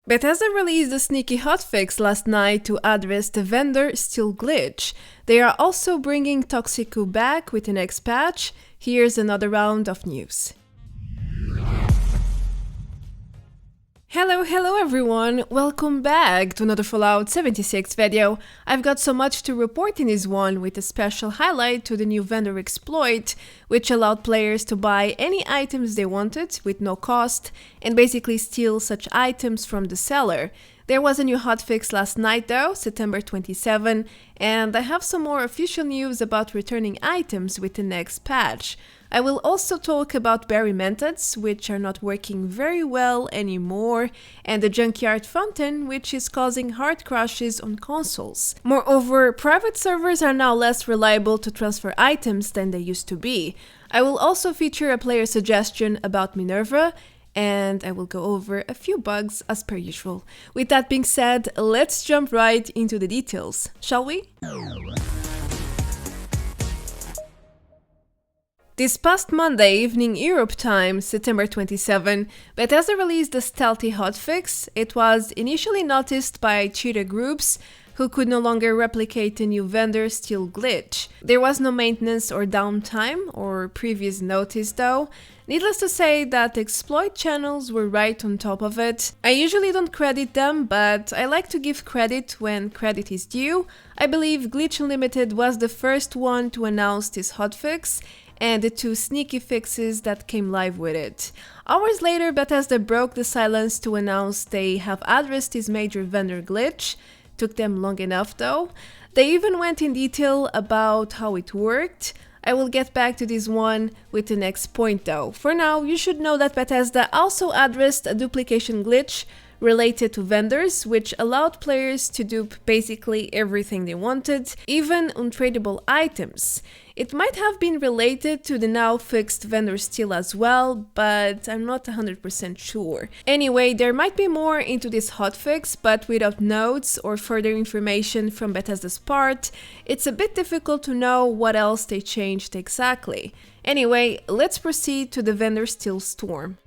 Bethesda released a sneaky hotfix last night to address the vendor steal glitch. They are also bringing Toxico back with the next patch. Here's another round of news. Hello everyone, welcome back to another Fallout 76 video. I've got so much to report in this one, with a special highlight to the new vendor exploit, which allowed players to buy any items they wanted with no cost and basically steal such items from the seller. There was a new hotfix last night though, September 27, and I have some more official news about returning items with the next patch. I will also talk about berry Mentats, which are not working very well anymore, and the Junkyard fountain, which is causing hard crashes on consoles. Moreover, private servers are now less reliable to transfer items than they used to be. I will also feature a player suggestion about Minerva, and I will go over a few bugs as per usual. With that being said, let's jump right into the details, shall we? This past Monday evening Europe time, September 27, Bethesda released the Stealthy hotfix. It was initially noticed by cheater groups who could no longer replicate the new vendor steal glitch. There was no maintenance or downtime or previous notice though. Needless to say that exploit channels were right on top of it. I usually don't credit them, but I like to give credit when credit is due. I believe Glitch Unlimited was the first one to announce this hotfix, and the two sneaky fixes that came live with it. Hours later, Bethesda broke the silence to announce they have addressed this major vendor glitch. Took them long enough though. They even went in detail about how it worked. I will get back to this one with the next point though. For now, you should know that Bethesda also addressed a duplication glitch related to vendors, which allowed players to dupe basically everything they wanted, even untradeable items. It might have been related to the now fixed vendor steal as well, but I'm not 100% sure. Anyway, there might be more into this hotfix, but without notes or further information from Bethesda's part, it's a bit difficult to know what else they changed exactly. Anyway, let's proceed to the vendor steal storm.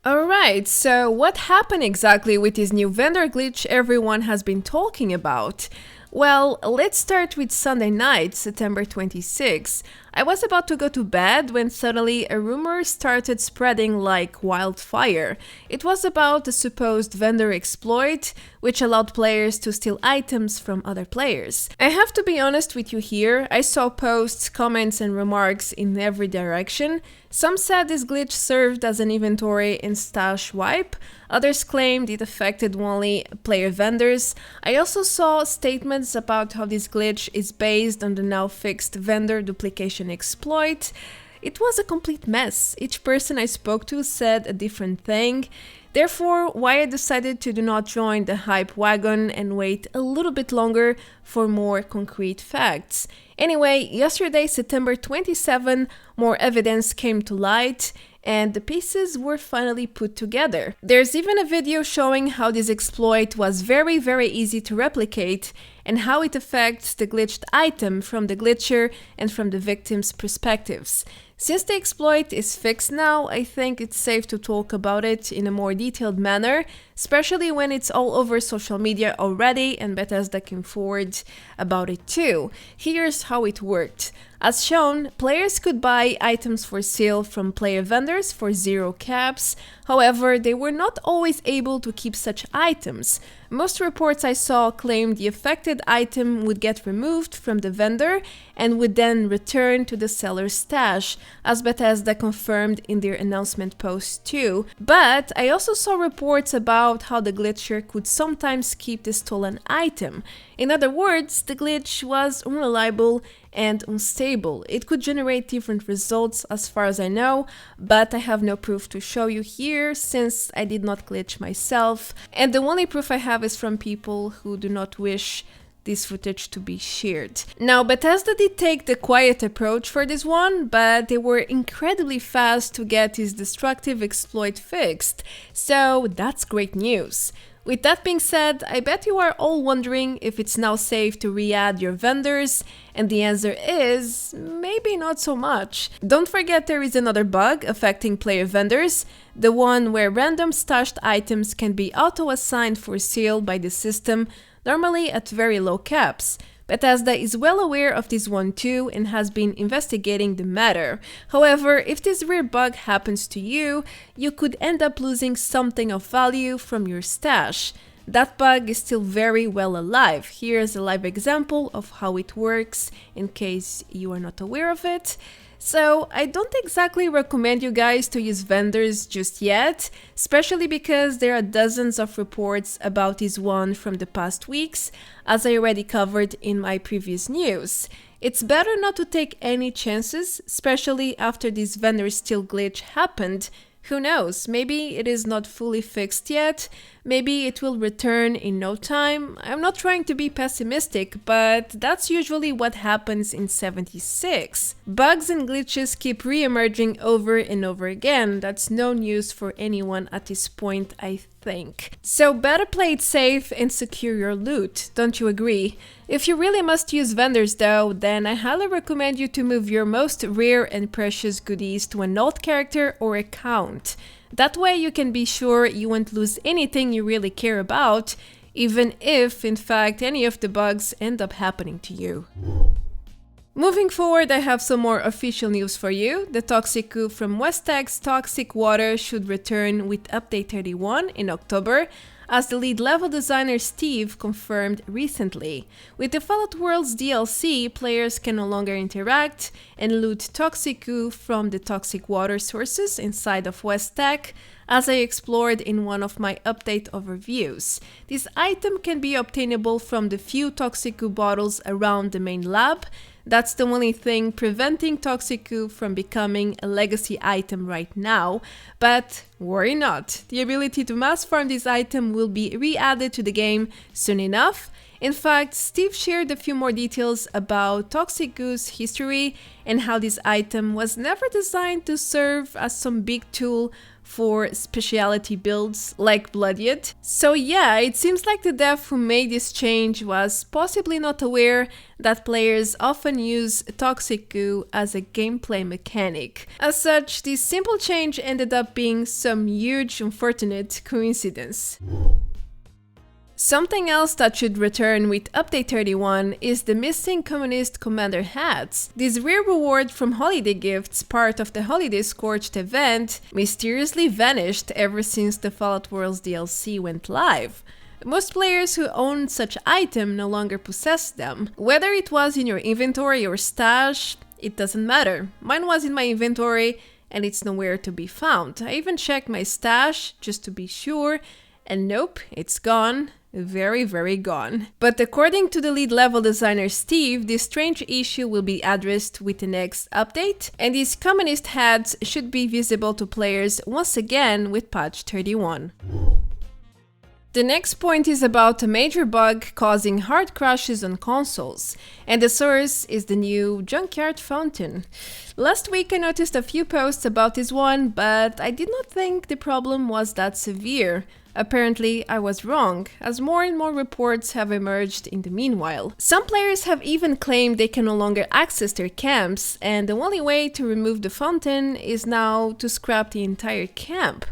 Alright, so what happened exactly with this new vendor glitch everyone has been talking about? Well, let's start with Sunday night, September 26. I was about to go to bed when suddenly a rumor started spreading like wildfire. It was about the supposed vendor exploit, which allowed players to steal items from other players. I have to be honest with you here, I saw posts, comments and remarks in every direction. Some said this glitch served as an inventory and stash wipe. Others claimed it affected only player vendors. I also saw statements about how this glitch is based on the now fixed vendor duplication exploit. It was a complete mess. Each person I spoke to said a different thing. Therefore, why I decided to do not join the hype wagon and wait a little bit longer for more concrete facts. Anyway, yesterday, September 27, more evidence came to light, and the pieces were finally put together. There's even a video showing how this exploit was very easy to replicate and how it affects the glitched item from the glitcher and from the victim's perspectives. Since the exploit is fixed now, I think it's safe to talk about it in a more detailed manner, especially when it's all over social media already and Bethesda came forward about it too. Here's how it worked. As shown, players could buy items for sale from player vendors for 0 caps. However, they were not always able to keep such items. Most reports I saw claimed the affected item would get removed from the vendor and would then return to the seller's stash, as Bethesda confirmed in their announcement post too. But I also saw reports about how the glitcher could sometimes keep the stolen item. In other words, the glitch was unreliable and unstable. It could generate different results as far as I know, but I have no proof to show you here since I did not glitch myself, and the only proof I have is from people who do not wish this footage to be shared. Now, Bethesda did take the quiet approach for this one, but they were incredibly fast to get this destructive exploit fixed, so that's great news. With that being said, I bet you are all wondering if it's now safe to re-add your vendors, and the answer is maybe not so much. Don't forget there is another bug affecting player vendors, the one where random stashed items can be auto-assigned for sale by the system, normally at very low caps. Bethesda is well aware of this one too and has been investigating the matter. However, if this rare bug happens to you, you could end up losing something of value from your stash. That bug is still very well alive. Here's a live example of how it works in case you are not aware of it. So I don't exactly recommend you guys to use vendors just yet, especially because there are dozens of reports about this one from the past weeks, as I already covered in my previous news. It's better not to take any chances, especially after this vendor steal glitch happened. Who knows, maybe it is not fully fixed yet, maybe it will return in no time. I'm not trying to be pessimistic, but that's usually what happens in 76. Bugs and glitches keep re-emerging over and over again. That's no news for anyone at this point, I think. So better play it safe and secure your loot, don't you agree? If you really must use vendors though, then I highly recommend you to move your most rare and precious goodies to an alt character or account. That way you can be sure you won't lose anything you really care about, even if, in fact, any of the bugs end up happening to you. Moving forward, I have some more official news for you. The Toxic Goo from Westek's Toxic Water should return with Update 31 in October, as the lead level designer Steve confirmed recently. With the Fallout Worlds DLC, players can no longer interact and loot Toxic Goo from the toxic water sources inside of Westek, as I explored in one of my update overviews. This item can be obtainable from the few Toxic Goo bottles around the main lab. That's the only thing preventing Toxic Goo from becoming a legacy item right now, but worry not, the ability to mass farm this item will be re-added to the game soon enough. In fact, Steve shared a few more details about Toxic Goo's history and how this item was never designed to serve as some big tool for specialty builds like Bloodied. So yeah, it seems like the dev who made this change was possibly not aware that players often use Toxic Goo as a gameplay mechanic. As such, this simple change ended up being some huge unfortunate coincidence. Something else that should return with Update 31 is the missing Communist Commander hats. This rare reward from holiday gifts, part of the Holiday Scorched event, mysteriously vanished ever since the Fallout Worlds DLC went live. Most players who own such item no longer possess them. Whether it was in your inventory or stash, it doesn't matter. Mine was in my inventory and it's nowhere to be found. I even checked my stash just to be sure, and nope, it's gone. Very gone. But according to the lead level designer Steve, this strange issue will be addressed with the next update, and these communist hats should be visible to players once again with patch 31. The next point is about a major bug causing hard crashes on consoles, and the source is the new Junkyard fountain. Last week I noticed a few posts about this one, but I did not think the problem was that severe. Apparently, I was wrong, as more and more reports have emerged in the meanwhile. Some players have even claimed they can no longer access their camps, and the only way to remove the fountain is now to scrap the entire camp.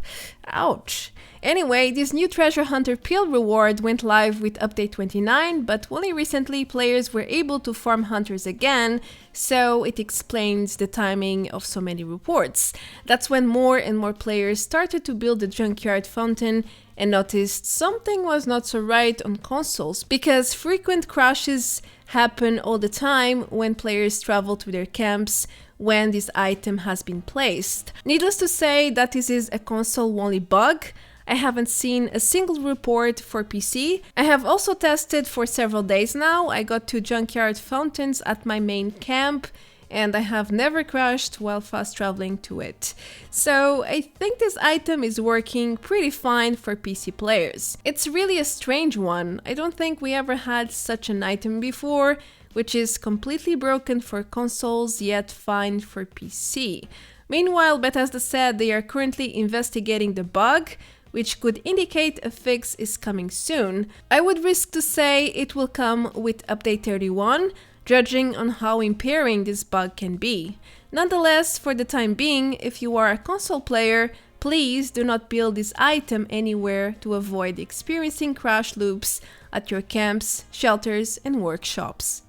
Ouch. Anyway, this new Treasure Hunter Peel reward went live with Update 29, but only recently players were able to farm hunters again, so it explains the timing of so many reports. That's when more and more players started to build the Junkyard fountain and noticed something was not so right on consoles, because frequent crashes happen all the time when players travel to their camps when this item has been placed. Needless to say that this is a console-only bug. I haven't seen a single report for PC. I have also tested for several days now. I got 2 Junkyard fountains at my main camp, and I have never crashed while fast traveling to it. So I think this item is working pretty fine for PC players. It's really a strange one. I don't think we ever had such an item before, which is completely broken for consoles yet fine for PC. Meanwhile, Bethesda said they are currently investigating the bug, which could indicate a fix is coming soon. I would risk to say it will come with update 31, judging on how impairing this bug can be. Nonetheless, for the time being, if you are a console player, please do not build this item anywhere to avoid experiencing crash loops at your camps, shelters, and workshops.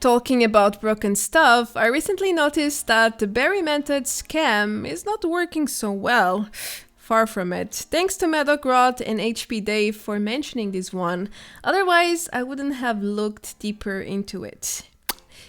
Talking about broken stuff, I recently noticed that the Berry Mentats cam is not working so well. Far from it. Thanks to Medogrot and HP Dave for mentioning this one, otherwise I wouldn't have looked deeper into it.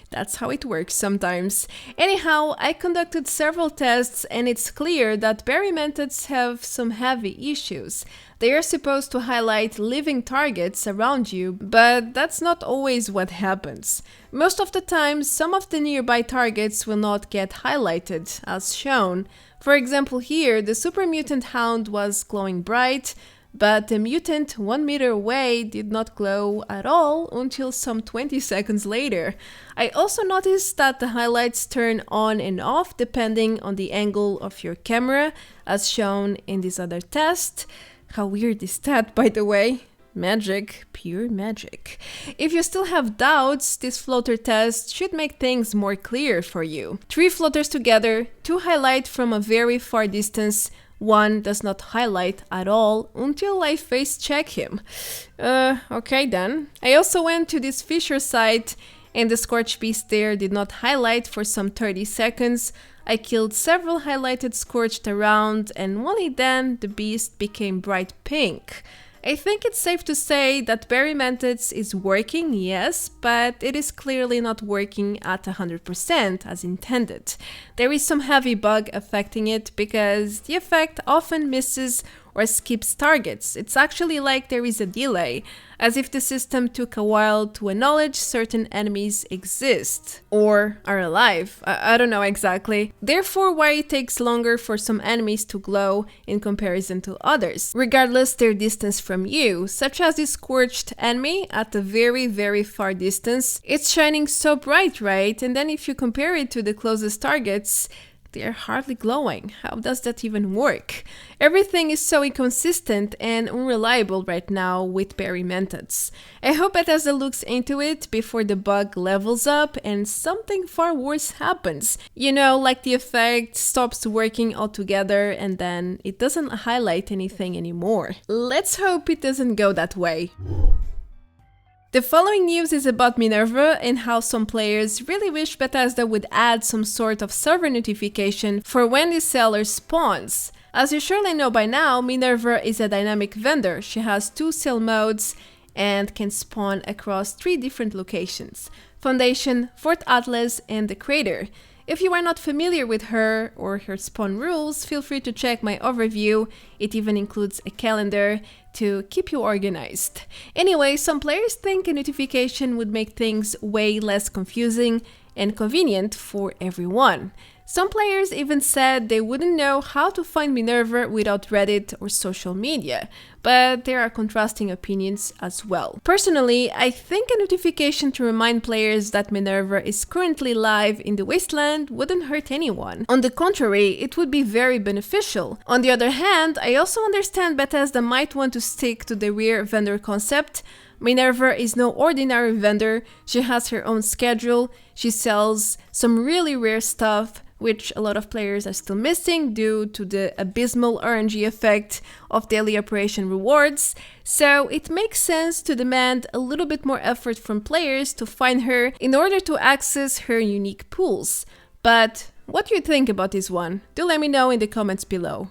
That's how it works sometimes. Anyhow, I conducted several tests and it's clear that Berry Mentats have some heavy issues. They are supposed to highlight living targets around you, but that's not always what happens. Most of the time, some of the nearby targets will not get highlighted, as shown. For example here, the Super Mutant Hound was glowing bright, but the mutant 1 meter away did not glow at all until some 20 seconds later. I also noticed that the highlights turn on and off depending on the angle of your camera, as shown in this other test. How weird is that, by the way? Magic, pure magic. If you still have doubts, this floater test should make things more clear for you. 3 floaters together, 2 highlight from a very far distance, 1 does not highlight at all until I face check him. Okay then. I also went to this Fisher site and the Scorch Beast there did not highlight for some 30 seconds. I killed several highlighted Scorched around and only then the beast became bright pink. I think it's safe to say that Berry Mentats is working, yes, but it is clearly not working at 100% as intended. There is some heavy bug affecting it because the effect often misses or skips targets. It's actually like there is a delay, as if the system took a while to acknowledge certain enemies exist or are alive. I don't know exactly. Therefore, why it takes longer for some enemies to glow in comparison to others, regardless their distance from you, such as this scorched enemy at a very far distance. It's shining so bright, right? And then if you compare it to the closest targets, they're hardly glowing. How does that even work? Everything is so inconsistent and unreliable right now with Berry Mentats. I hope Bethesda looks into it before the bug levels up and something far worse happens. You know, like the effect stops working altogether and then it doesn't highlight anything anymore. Let's hope it doesn't go that way. The following news is about Minerva and how some players really wish Bethesda would add some sort of server notification for when the seller spawns. As you surely know by now, Minerva is a dynamic vendor. She has 2 sale modes and can spawn across 3 different locations: Foundation, Fort Atlas, and the Crater. If you are not familiar with her or her spawn rules, feel free to check my overview. It even includes a calendar to keep you organized. Anyway, some players think a notification would make things way less confusing and convenient for everyone. Some players even said they wouldn't know how to find Minerva without Reddit or social media, but there are contrasting opinions as well. Personally, I think a notification to remind players that Minerva is currently live in the Wasteland wouldn't hurt anyone. On the contrary, it would be very beneficial. On the other hand, I also understand Bethesda might want to stick to the rare vendor concept. Minerva is no ordinary vendor. She has her own schedule. She sells some really rare stuff, which a lot of players are still missing due to the abysmal RNG effect of daily operation rewards. So it makes sense to demand a little bit more effort from players to find her in order to access her unique pools. But what do you think about this one? Do let me know in the comments below.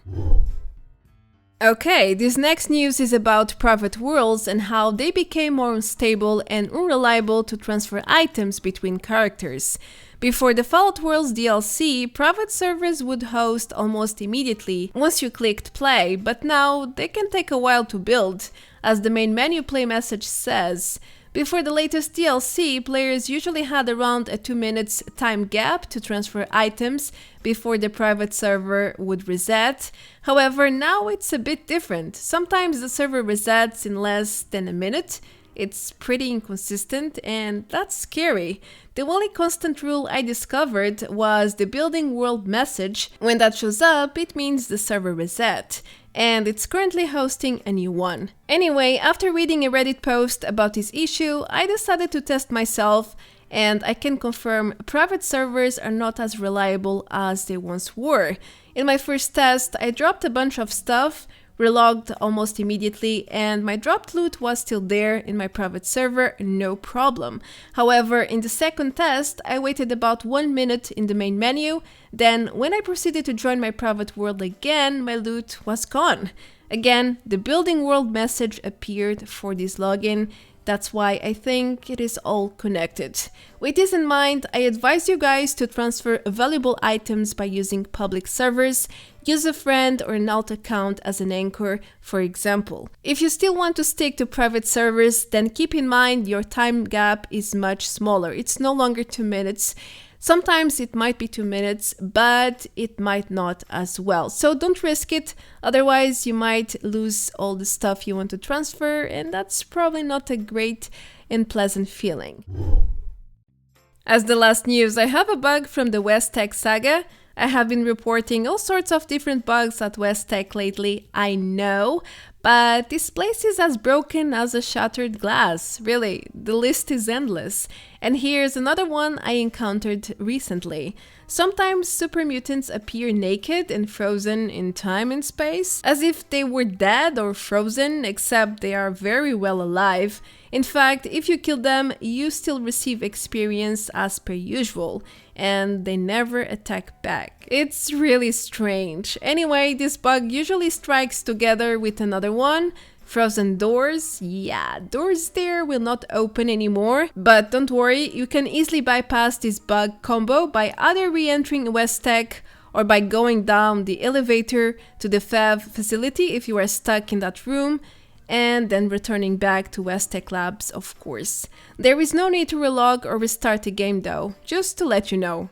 Okay, this next news is about private worlds and how they became more unstable and unreliable to transfer items between characters. Before the Fallout Worlds DLC, private servers would host almost immediately once you clicked play, but now they can take a while to build, as the main menu play message says. Before the latest DLC, players usually had around a 2 minutes time gap to transfer items before the private server would reset. However, now it's a bit different. Sometimes the server resets in less than a minute. It's pretty inconsistent and that's scary. The only constant rule I discovered was the building world message. When that shows up, it means the server reset. and it's currently hosting a new one. Anyway, after reading a Reddit post about this issue, I decided to test myself, and I can confirm private servers are not as reliable as they once were. In my first test, I dropped a bunch of stuff, relogged almost immediately, and my dropped loot was still there in my private server, no problem. However, in the second test, I waited about 1 minute in the main menu, then when I proceeded to join my private world again, my loot was gone. Again, the building world message appeared for this login. That's why I think it is all connected. With this in mind, I advise you guys to transfer valuable items by using public servers. Use a friend or an alt account as an anchor, for example. If you still want to stick to private servers, then keep in mind your time gap is much smaller. It's no longer 2 minutes. Sometimes it might be 2 minutes, but it might not as well. So don't risk it, otherwise you might lose all the stuff you want to transfer, and that's probably not a great and pleasant feeling. As the last news, I have a bug from the West Tech saga. I have been reporting all sorts of different bugs at West Tech lately, I know, but this place is as broken as a shattered glass. Really, the list is endless. And here's another one I encountered recently. Sometimes super mutants appear naked and frozen in time and space, as if they were dead or frozen, except they are very well alive. In fact, if you kill them, you still receive experience as per usual, and they never attack back. It's really strange. Anyway, this bug usually strikes together with another one. Frozen doors, yeah, doors there will not open anymore, but don't worry, you can easily bypass this bug combo by either re-entering West Tech or by going down the elevator to the FAV facility if you are stuck in that room, and then returning back to West Tech Labs, of course. There is no need to relog or restart the game though, just to let you know.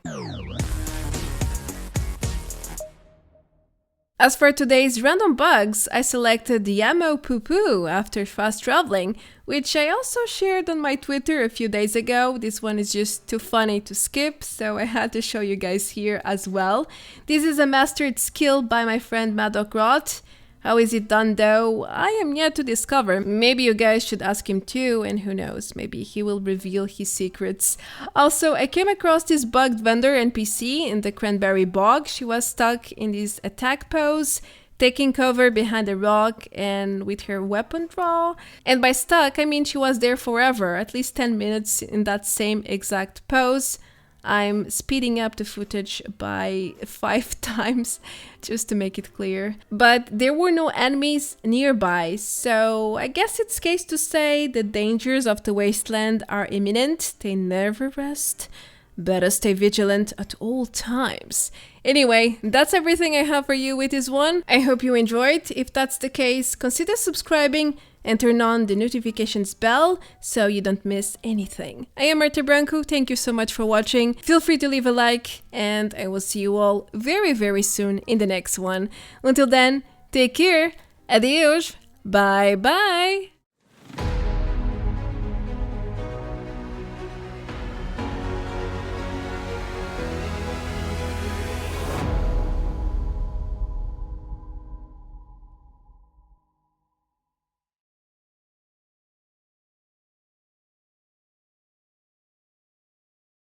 As for today's random bugs, I selected the Amoo poo-poo after fast traveling, which I also shared on my Twitter a few days ago. This one is just too funny to skip, so I had to show you guys here as well. This is a mastered skill by my friend Maddock Roth. How is it done though? I am yet to discover. Maybe you guys should ask him too, and who knows, maybe he will reveal his secrets. Also, I came across this bugged vendor NPC in the Cranberry Bog. She was stuck in this attack pose, taking cover behind a rock and with her weapon draw. And by stuck, I mean she was there forever, at least 10 minutes in that same exact pose. I'm speeding up the footage by 5 times just to make it clear. But there were no enemies nearby, so I guess it's safe to say the dangers of the wasteland are imminent. They never rest. Better stay vigilant at all times. Anyway, that's everything I have for you with this one. I hope you enjoyed. If that's the case, consider subscribing and turn on the notifications bell so you don't miss anything. I am Marta Branco, thank you so much for watching. Feel free to leave a like, and I will see you all very, very soon in the next one. Until then, take care, adios, bye bye!